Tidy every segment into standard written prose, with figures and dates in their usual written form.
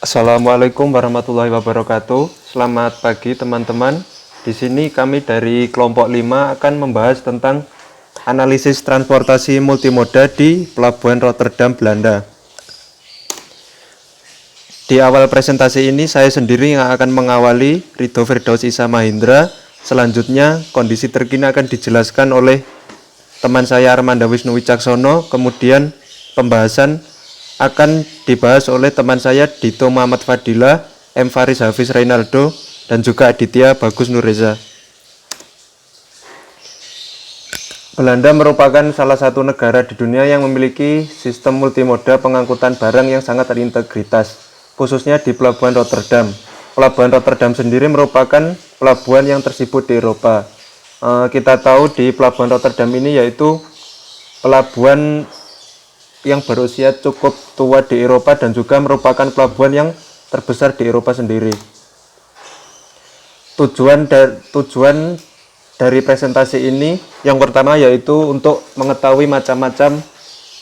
Assalamualaikum warahmatullahi wabarakatuh. Selamat pagi teman-teman. Di sini kami dari kelompok 5 akan membahas tentang analisis transportasi multimoda di Pelabuhan Rotterdam, Belanda. Di awal presentasi ini saya sendiri yang akan mengawali, Ridho Firdaus Isa Mahindra. Selanjutnya kondisi terkini akan dijelaskan oleh teman saya Armanda Wisnu Wicaksono. Kemudian pembahasan akan dibahas oleh teman saya Dito Muhammad Fadila, M. Faris Hafiz Reynaldo, dan juga Aditya Bagus Nurreza. Belanda merupakan salah satu negara di dunia yang memiliki sistem multimoda pengangkutan barang yang sangat terintegritas, khususnya di Pelabuhan Rotterdam. Pelabuhan Rotterdam sendiri merupakan pelabuhan yang tersibuk di Eropa. Kita tahu di Pelabuhan Rotterdam ini yaitu pelabuhan yang berusia cukup tua di Eropa dan juga merupakan pelabuhan yang terbesar di Eropa sendiri. Tujuan dari presentasi ini yang pertama yaitu untuk mengetahui macam-macam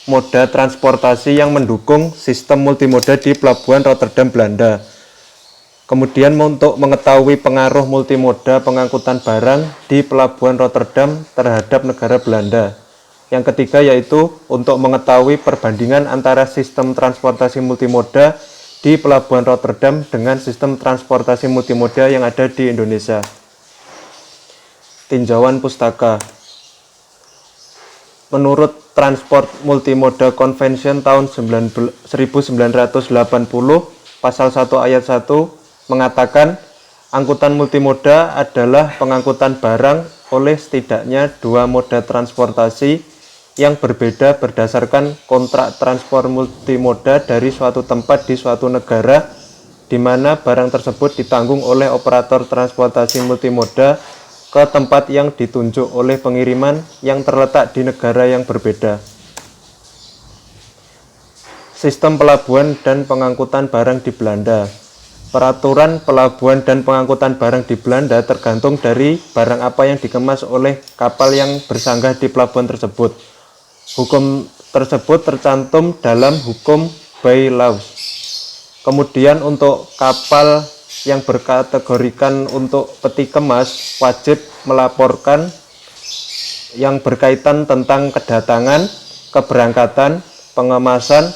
moda transportasi yang mendukung sistem multimoda di Pelabuhan Rotterdam, Belanda. Kemudian untuk mengetahui pengaruh multimoda pengangkutan barang di Pelabuhan Rotterdam terhadap negara Belanda. Yang ketiga yaitu untuk mengetahui perbandingan antara sistem transportasi multimoda di Pelabuhan Rotterdam dengan sistem transportasi multimoda yang ada di Indonesia. Tinjauan pustaka. Menurut Transport Multimoda Convention tahun 1980, pasal 1 ayat 1 mengatakan angkutan multimoda adalah pengangkutan barang oleh setidaknya dua moda transportasi yang berbeda berdasarkan kontrak transport multimoda dari suatu tempat di suatu negara di mana barang tersebut ditanggung oleh operator transportasi multimoda ke tempat yang ditunjuk oleh pengiriman yang terletak di negara yang berbeda. Sistem pelabuhan dan pengangkutan barang di Belanda. Peraturan pelabuhan dan pengangkutan barang di Belanda tergantung dari barang apa yang dikemas oleh kapal yang bersanggah di pelabuhan tersebut. Hukum tersebut tercantum dalam hukum by laws. Kemudian untuk kapal yang berkategorikan untuk peti kemas wajib melaporkan yang berkaitan tentang kedatangan, keberangkatan, pengemasan,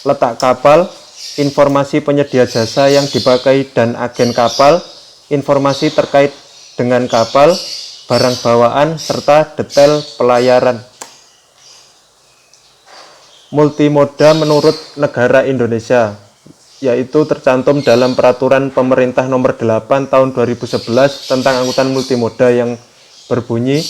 letak kapal, informasi penyedia jasa yang dipakai dan agen kapal, informasi terkait dengan kapal, barang bawaan, serta detail pelayaran. Multimoda menurut negara Indonesia, yaitu tercantum dalam Peraturan Pemerintah Nomor 8 Tahun 2011 tentang angkutan multimoda yang berbunyi,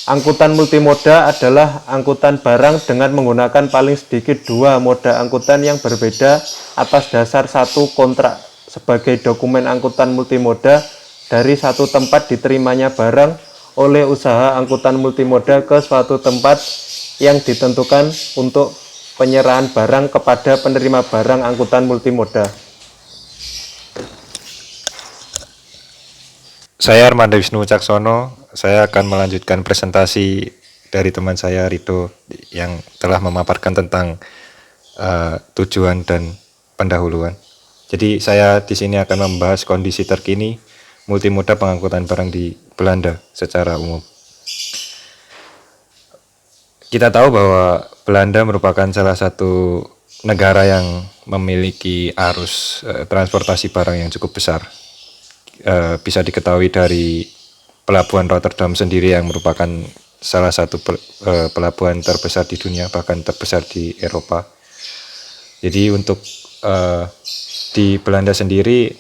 angkutan multimoda adalah angkutan barang dengan menggunakan paling sedikit dua moda angkutan yang berbeda atas dasar satu kontrak sebagai dokumen angkutan multimoda dari satu tempat diterimanya barang oleh usaha angkutan multimoda ke suatu tempat yang ditentukan untuk penyerahan barang kepada penerima barang angkutan multimoda. Saya Armanda Wisnu Wicaksono, saya akan melanjutkan presentasi dari teman saya Ridho yang telah memaparkan tentang tujuan dan pendahuluan. Jadi saya di sini akan membahas kondisi terkini multimoda pengangkutan barang di Belanda secara umum. Kita tahu bahwa Belanda merupakan salah satu negara yang memiliki arus transportasi barang yang cukup besar. Bisa diketahui dari Pelabuhan Rotterdam sendiri yang merupakan salah satu pelabuhan terbesar di dunia, bahkan terbesar di Eropa. Jadi untuk di Belanda sendiri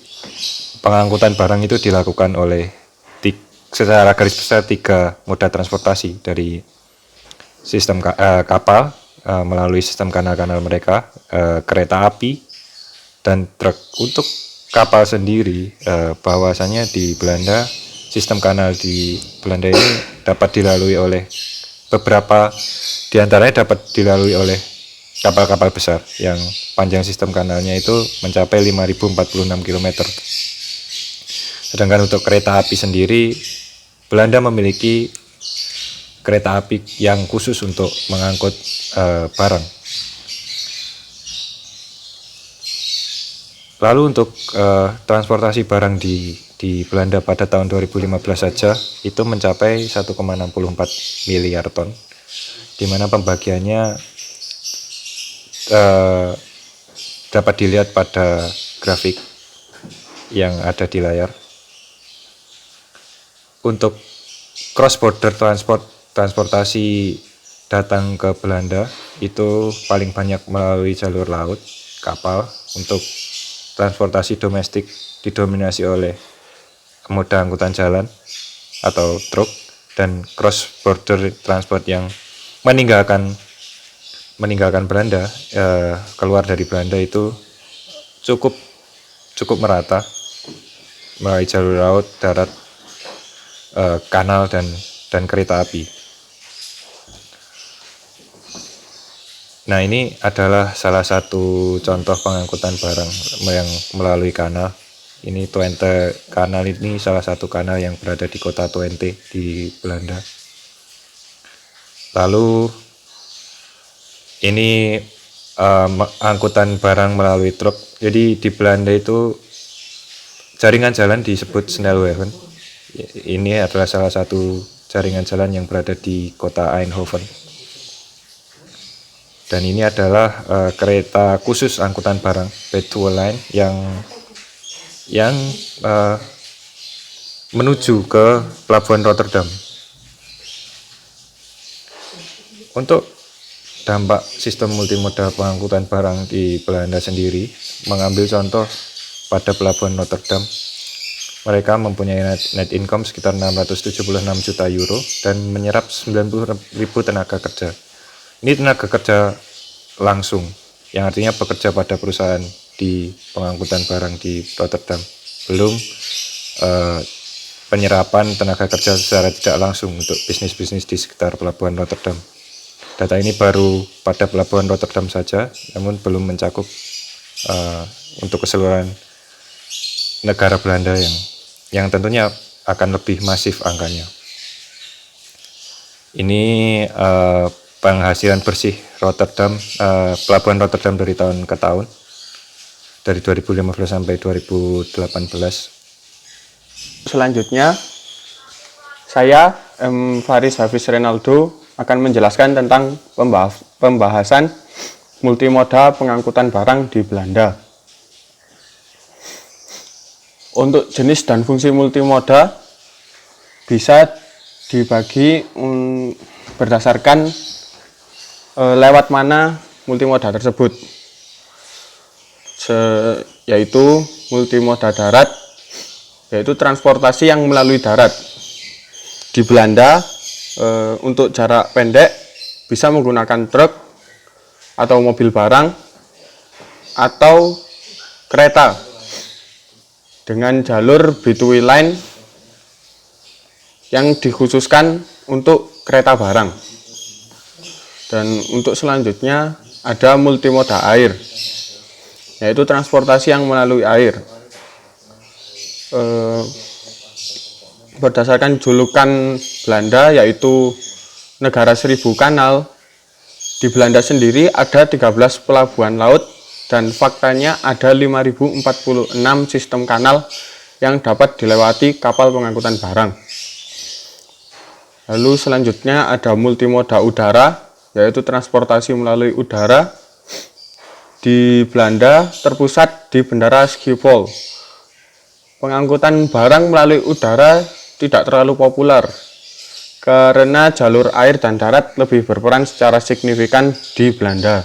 pengangkutan barang itu dilakukan oleh secara garis besar 3 moda transportasi, dari sistem kapal melalui sistem kanal-kanal mereka, kereta api, dan truk. Untuk kapal sendiri, bahwasanya di Belanda sistem kanal di Belanda ini dapat dilalui oleh beberapa diantaranya dapat dilalui oleh kapal-kapal besar yang panjang sistem kanalnya itu mencapai 5.046 km. Sedangkan untuk kereta api sendiri, Belanda memiliki kereta api yang khusus untuk mengangkut barang. Lalu untuk transportasi barang di Belanda pada tahun 2015 saja itu mencapai 1,64 miliar ton, di mana pembagiannya dapat dilihat pada grafik yang ada di layar. Untuk cross border transportasi datang ke Belanda itu paling banyak melalui jalur laut, kapal. Untuk transportasi domestik didominasi oleh moda angkutan jalan atau truk, dan cross border transport yang meninggalkan Belanda, keluar dari Belanda itu cukup merata melalui jalur laut, darat, kanal dan kereta api. Nah, ini adalah salah satu contoh pengangkutan barang yang melalui kanal. Ini Twente Kanal, ini salah satu kanal yang berada di kota Twente di Belanda. Lalu ini angkutan barang melalui truk. Jadi di Belanda itu jaringan jalan disebut Snelwegen. Ini adalah salah satu jaringan jalan yang berada di kota Eindhoven. Dan ini adalah kereta khusus angkutan barang Betuweline yang menuju ke pelabuhan Rotterdam. Untuk dampak sistem multimoda pengangkutan barang di Belanda sendiri, mengambil contoh pada pelabuhan Rotterdam, mereka mempunyai net income sekitar 676 juta euro dan menyerap 90.000 tenaga kerja. Ini tenaga kerja langsung, yang artinya bekerja pada perusahaan di pengangkutan barang di Rotterdam. Belum penyerapan tenaga kerja secara tidak langsung untuk bisnis-bisnis di sekitar pelabuhan Rotterdam. Data ini baru pada pelabuhan Rotterdam saja, namun belum mencakup untuk keseluruhan negara Belanda yang tentunya akan lebih masif angkanya. Ini penghasilan bersih Rotterdam, pelabuhan Rotterdam dari tahun ke tahun, dari 2015 sampai 2018. Selanjutnya, saya Faris Hafiz Renaldo akan menjelaskan tentang pembahasan multimoda pengangkutan barang di Belanda. Untuk jenis dan fungsi multimoda bisa dibagi berdasarkan lewat mana multimoda tersebut, yaitu multimoda darat, yaitu transportasi yang melalui darat. Di Belanda, untuk jarak pendek bisa menggunakan truk atau mobil barang atau kereta dengan jalur Betuweline yang dikhususkan untuk kereta barang. Dan untuk selanjutnya ada multimoda air, yaitu transportasi yang melalui air. Berdasarkan julukan Belanda, yaitu negara 1000 kanal, di Belanda sendiri ada 13 pelabuhan laut dan faktanya ada 5046 sistem kanal yang dapat dilewati kapal pengangkutan barang. Lalu selanjutnya ada multimoda udara, yaitu transportasi melalui udara. Di Belanda terpusat di Bandara Schiphol. Pengangkutan barang melalui udara tidak terlalu populer karena jalur air dan darat lebih berperan secara signifikan di Belanda.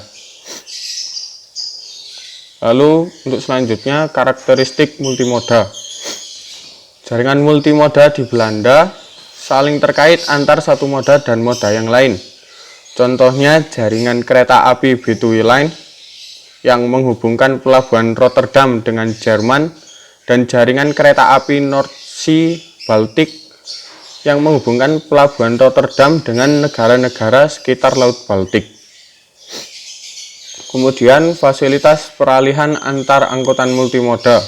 Lalu untuk selanjutnya karakteristik multimoda. Jaringan multimoda di Belanda saling terkait antar satu moda dan moda yang lain. Contohnya jaringan kereta api Betuweline yang menghubungkan pelabuhan Rotterdam dengan Jerman, dan jaringan kereta api Noordzee Baltik yang menghubungkan pelabuhan Rotterdam dengan negara-negara sekitar Laut Baltik. Kemudian fasilitas peralihan antar angkutan multimoda.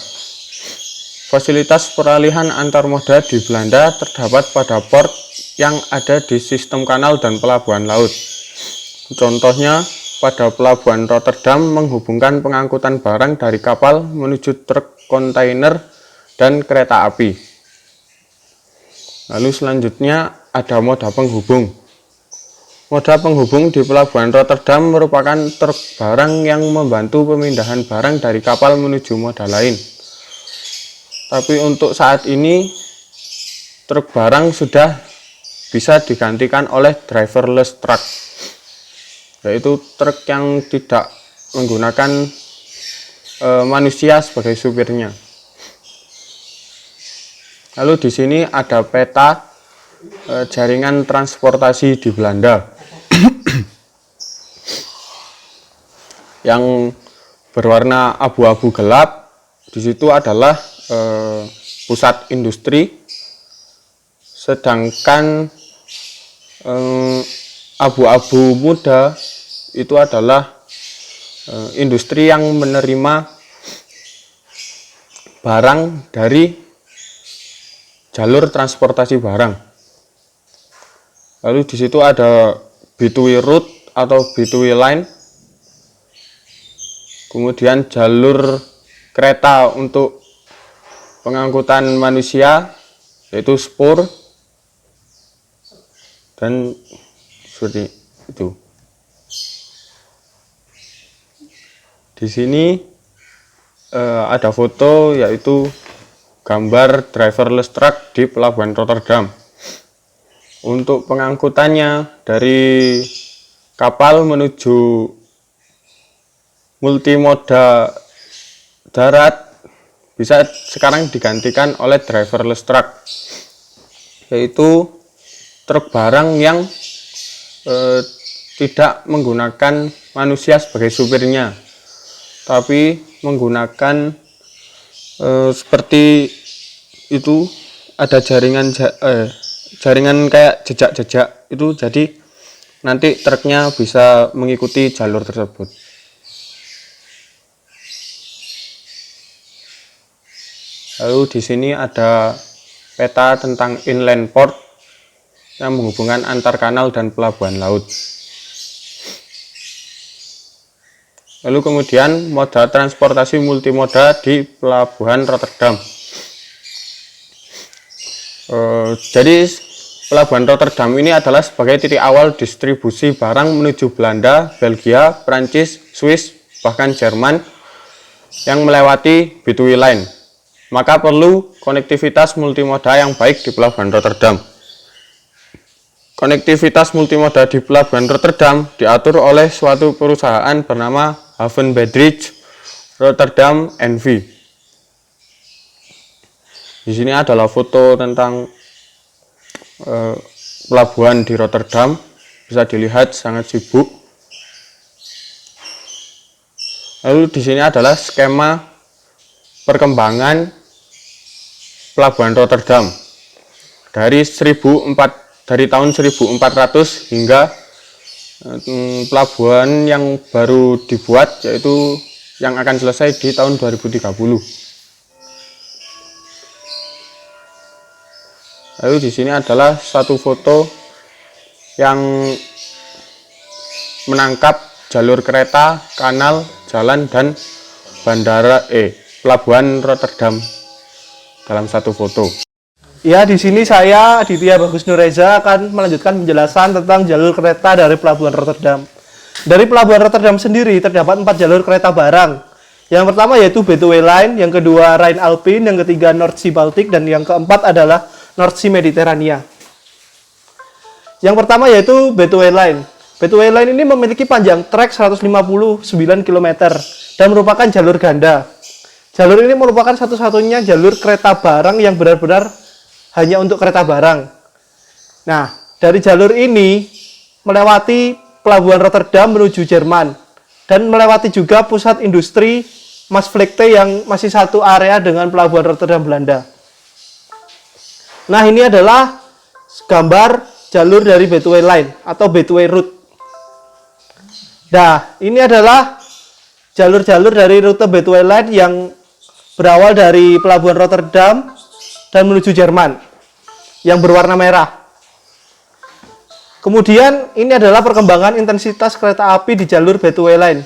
Fasilitas peralihan antar moda di Belanda terdapat pada port yang ada di sistem kanal dan pelabuhan laut. Contohnya pada pelabuhan Rotterdam menghubungkan pengangkutan barang dari kapal menuju truk kontainer dan kereta api. Lalu selanjutnya ada moda penghubung. Moda penghubung di pelabuhan Rotterdam merupakan truk barang yang membantu pemindahan barang dari kapal menuju moda lain. Tapi untuk saat ini truk barang sudah bisa digantikan oleh driverless truck, yaitu truk yang tidak menggunakan manusia sebagai supirnya. Lalu di sini ada peta jaringan transportasi di Belanda yang berwarna abu-abu gelap. Di situ adalah pusat industri, sedangkan abu-abu muda itu adalah industri yang menerima barang dari jalur transportasi barang. Lalu di situ ada B2W route atau B2W line, kemudian jalur kereta untuk pengangkutan manusia yaitu spur, dan seperti itu. Di sini ada foto, yaitu gambar driverless truck di pelabuhan Rotterdam. Untuk pengangkutannya dari kapal menuju multimoda darat bisa sekarang digantikan oleh driverless truck, yaitu truk barang yang tidak menggunakan manusia sebagai supirnya, tapi menggunakan seperti itu, ada jaringan kayak jejak-jejak itu, jadi nanti truknya bisa mengikuti jalur tersebut. Lalu di sini ada peta tentang inland port yang menghubungkan antar kanal dan pelabuhan laut. Lalu kemudian moda transportasi multimoda di pelabuhan Rotterdam. Jadi pelabuhan Rotterdam ini adalah sebagai titik awal distribusi barang menuju Belanda, Belgia, Prancis, Swiss, bahkan Jerman yang melewati B2W line. Maka perlu konektivitas multimoda yang baik di pelabuhan Rotterdam. Konektivitas multimoda di pelabuhan Rotterdam diatur oleh suatu perusahaan bernama Haven Bedrijf Rotterdam NV. Di sini adalah foto tentang pelabuhan di Rotterdam, bisa dilihat sangat sibuk. Lalu di sini adalah skema perkembangan pelabuhan Rotterdam dari tahun 1400 hingga pelabuhan yang baru dibuat, yaitu yang akan selesai di tahun 2030. Lalu di sini adalah satu foto yang menangkap jalur kereta, kanal, jalan, dan pelabuhan Rotterdam dalam satu foto. Ya, di sini saya Aditya Bagus Nureza akan melanjutkan penjelasan tentang jalur kereta dari pelabuhan Rotterdam. Dari pelabuhan Rotterdam sendiri terdapat 4 jalur kereta barang. Yang pertama yaitu B2W line, yang kedua Rhine-Alpine, yang ketiga North Sea Baltic, dan yang keempat adalah North Sea Mediterania. Yang pertama yaitu B2W line. B2W line ini memiliki panjang trek 159 km dan merupakan jalur ganda. Jalur ini merupakan satu-satunya jalur kereta barang yang benar-benar hanya untuk kereta barang. Nah, dari jalur ini melewati pelabuhan Rotterdam menuju Jerman dan melewati juga pusat industri Maasvlakte yang masih satu area dengan pelabuhan Rotterdam Belanda. Nah, ini adalah gambar jalur dari B2W line atau B2W route. Nah, ini adalah jalur-jalur dari rute B2W line yang berawal dari pelabuhan Rotterdam dan menuju Jerman yang berwarna merah. Kemudian ini adalah perkembangan intensitas kereta api di jalur Betway Line.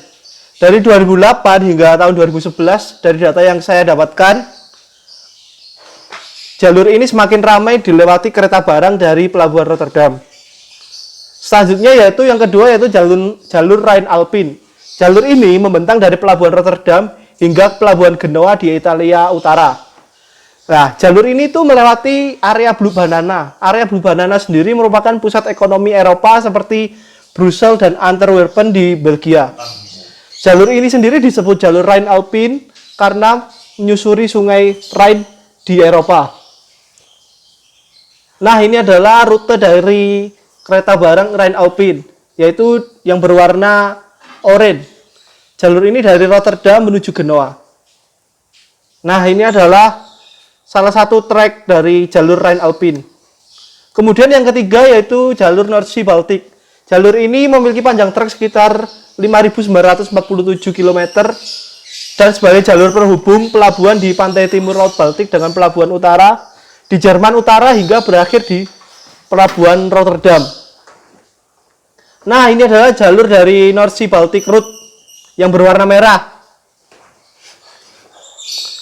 Dari 2008 hingga tahun 2011, dari data yang saya dapatkan, jalur ini semakin ramai dilewati kereta barang dari Pelabuhan Rotterdam. Selanjutnya yaitu yang kedua yaitu jalur Rhine-Alpin. Jalur ini membentang dari Pelabuhan Rotterdam hingga Pelabuhan Genoa di Italia Utara. Nah, jalur ini tuh melewati area Blue Banana. Area Blue Banana sendiri merupakan pusat ekonomi Eropa seperti Brussels dan Antwerpen di Belgia. Jalur ini sendiri disebut jalur Rhine-Alpin karena menyusuri sungai Rhine di Eropa. Nah, ini adalah rute dari kereta barang Rhine-Alpin, yaitu yang berwarna oranye. Jalur ini dari Rotterdam menuju Genoa. Nah, ini adalah salah satu trek dari jalur Rhine-Alpin. Kemudian yang ketiga yaitu jalur North Sea Baltic. Jalur ini memiliki panjang trek sekitar 5.947 km dan sebagai jalur penghubung pelabuhan di pantai timur Laut Baltik dengan pelabuhan utara di Jerman Utara hingga berakhir di pelabuhan Rotterdam. Nah, ini adalah jalur dari North Sea Baltic Route yang berwarna merah.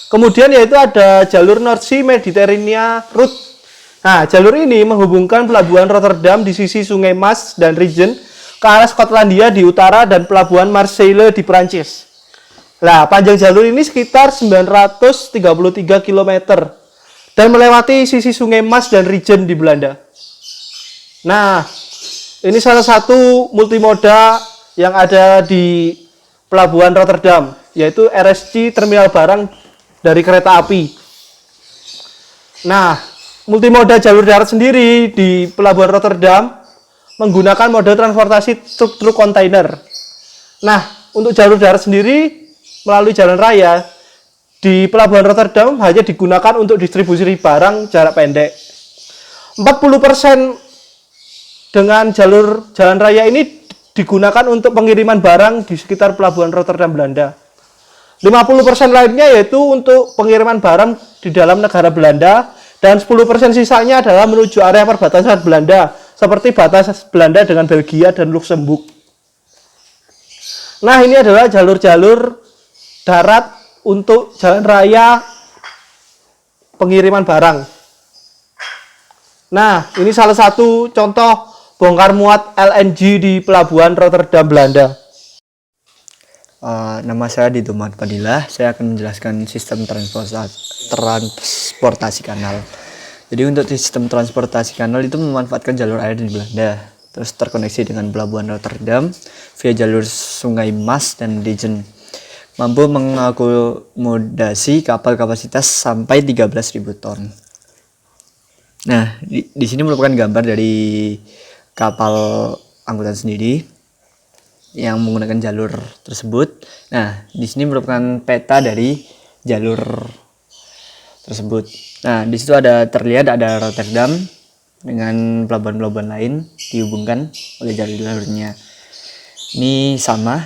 Kemudian yaitu ada jalur North Sea Mediterranean Route. Nah, jalur ini menghubungkan pelabuhan Rotterdam di sisi Sungai Maas dan Regen ke arah Skotlandia di utara dan pelabuhan Marseille di Prancis. Nah, panjang jalur ini sekitar 933 km dan melewati sisi Sungai Maas dan Regen di Belanda. Nah, ini salah satu multimoda yang ada di pelabuhan Rotterdam, yaitu RSC Terminal Barang dari kereta api. Nah, multimoda jalur darat sendiri di pelabuhan Rotterdam menggunakan mode transportasi truk-truk kontainer. Nah, untuk jalur darat sendiri melalui jalan raya di pelabuhan Rotterdam hanya digunakan untuk distribusi barang jarak pendek. 40% dengan jalur jalan raya ini digunakan untuk pengiriman barang di sekitar pelabuhan Rotterdam Belanda. 50% lainnya yaitu untuk pengiriman barang di dalam negara Belanda dan 10% sisanya adalah menuju area perbatasan Belanda seperti batas Belanda dengan Belgia dan Luxembourg. Nah, ini adalah jalur-jalur darat untuk jalan raya pengiriman barang. Nah, ini salah satu contoh bongkar muat LNG di pelabuhan Rotterdam Belanda. Nama saya Dito Fadilah. Saya akan menjelaskan sistem transportasi kanal. Jadi untuk sistem transportasi kanal itu memanfaatkan jalur air di Belanda, terus terkoneksi dengan pelabuhan Rotterdam via jalur Sungai Maas dan Regen, mampu mengakomodasi kapal kapasitas sampai 13.000 ton. Nah, di sini merupakan gambar dari kapal angkutan sendiri yang menggunakan jalur tersebut. Nah, di sini merupakan peta dari jalur tersebut. Nah, di situ terlihat ada Rotterdam dengan pelabuhan-pelabuhan lain dihubungkan oleh jalur-jalurnya. Ini sama.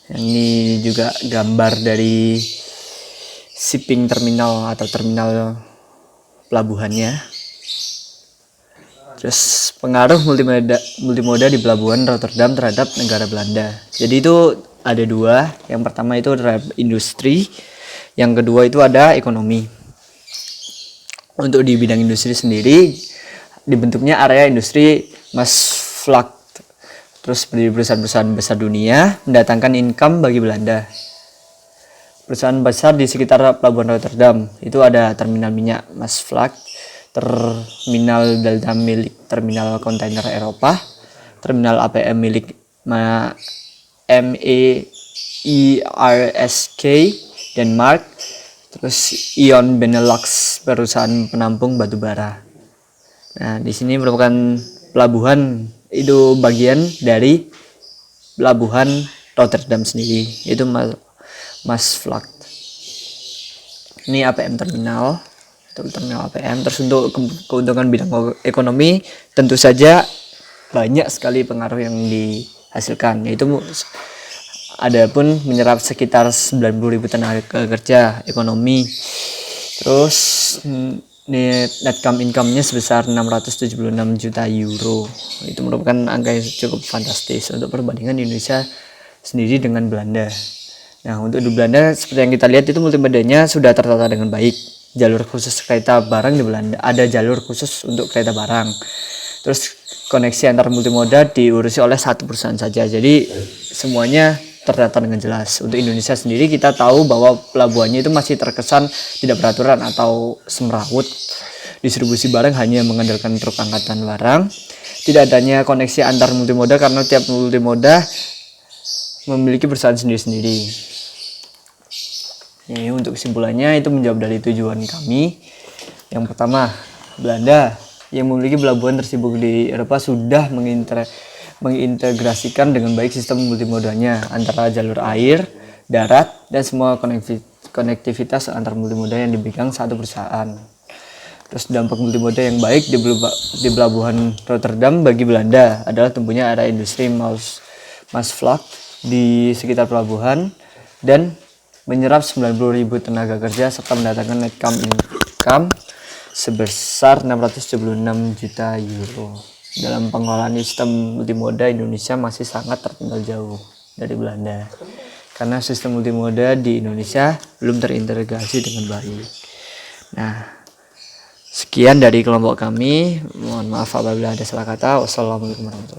Yang ini juga gambar dari shipping terminal atau terminal pelabuhannya. Terus pengaruh multimoda di pelabuhan Rotterdam terhadap negara Belanda. Jadi itu ada dua. Yang pertama itu terhadap industri, yang kedua itu ada ekonomi. Untuk di bidang industri sendiri dibentuknya area industri Maasvlakte. Terus perusahaan-perusahaan besar dunia mendatangkan income bagi Belanda. Perusahaan besar di sekitar pelabuhan Rotterdam itu ada terminal minyak Maasvlakte, terminal Delta milik terminal kontainer Eropa, terminal APM milik MEIRSK Denmark, terus Ion Benelux perusahaan penampung batubara. Nah, di sini merupakan pelabuhan, itu bagian dari pelabuhan Rotterdam sendiri, itu Maasvlakte. Ini APM terminal. Terminal APM. Terus untuk keuntungan bidang ekonomi tentu saja banyak sekali pengaruh yang dihasilkan, yaitu ada pun menyerap sekitar 90.000 tenaga kerja ekonomi. Terus net income-nya sebesar 676 juta euro. Itu merupakan angka yang cukup fantastis untuk perbandingan Indonesia sendiri dengan Belanda. Nah, untuk di Belanda seperti yang kita lihat itu multimodanya sudah tertata dengan baik. Jalur khusus kereta barang di Belanda, ada jalur khusus untuk kereta barang. Terus koneksi antar multimoda diurusi oleh satu perusahaan saja. Jadi semuanya terdata dengan jelas. Untuk Indonesia sendiri kita tahu bahwa pelabuhannya itu masih terkesan tidak beraturan atau semrawut. Distribusi barang hanya mengandalkan truk angkatan barang. Tidak adanya koneksi antar multimoda karena tiap multimoda memiliki perusahaan sendiri-sendiri. Ini untuk kesimpulannya itu menjawab dari tujuan kami. Yang pertama, Belanda yang memiliki pelabuhan tersibuk di Eropa sudah mengintegrasikan dengan baik sistem multimodanya antara jalur air, darat, dan semua konektivitas antar multimoda yang dipegang satu perusahaan. Terus dampak multimoda yang baik di pelabuhan Rotterdam bagi Belanda adalah tumbuhnya area industri Maasvlakte di sekitar pelabuhan dan menyerap 90.000 tenaga kerja serta mendatangkan net income sebesar 676 juta euro. Dalam pengelolaan sistem multimoda, Indonesia masih sangat tertinggal jauh dari Belanda karena sistem multimoda di Indonesia belum terintegrasi dengan baik. Nah, sekian dari kelompok kami. Mohon maaf apabila ada salah kata. Wassalamualaikum warahmatullahi wabarakatuh.